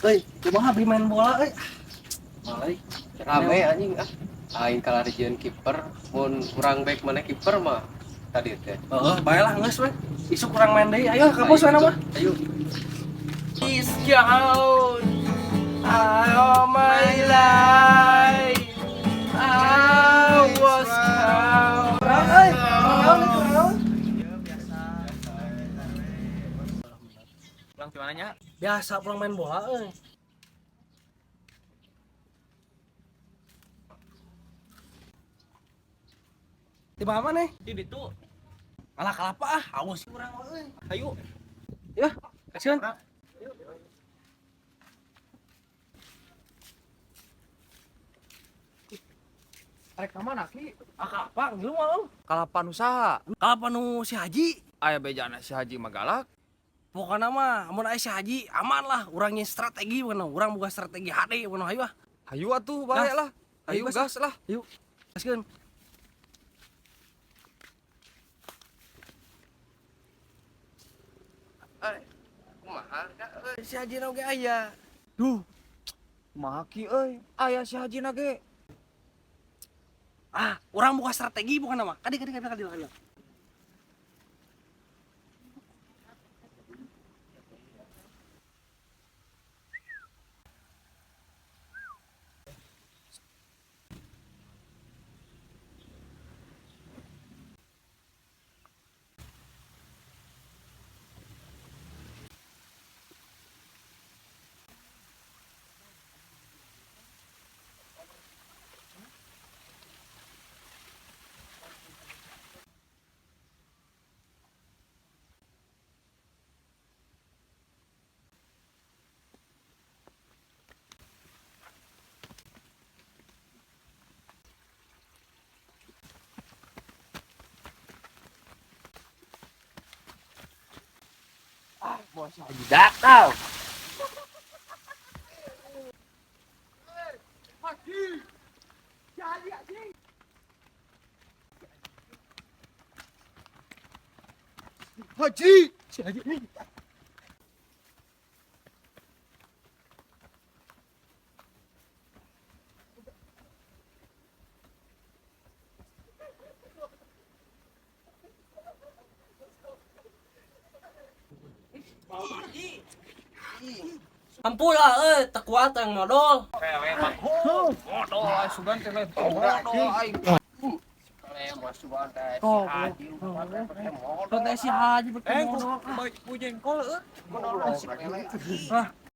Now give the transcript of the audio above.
Kumaha beli main bola Malai rame anjing aing kalar jeung kiper mun urang baik mana kiper mah tadi teh. Baiklah geus we. Isuk kurang main deui. Ayo ka pos we mah. Ayo. Is gone. Oh my life. I was out. Pulang di mananya? Biasa pulang main bola Di mana nih? Di itu. Kalah kalapa haus urang euy. Ayo. Ya, kasihan. Arek ka mana ki? Kalapa ngilu mah. Kalapan usaha. Kalapa nu si Haji. Aya bejana si Haji Magalak. Pokoknya mah amun aya si Haji aman lah, urangnya strategi mana, urang boga strategi HD mana hayu ah. Hayu atuh bae lah. Hayu gas lah. Yuk. Gaskeun. Kumaha Si Haji na oge aya. Duh. Kumaha ki euy? Aya si Haji na ge. Urang boga strategi bukan mah. Kadi. bos Haji datang. Haji. Si Haji nih. Ampula teu kuat yang modal. Modal sugan teh modal aing. Teu si Haji beuki modal. Bujeng kol Ah,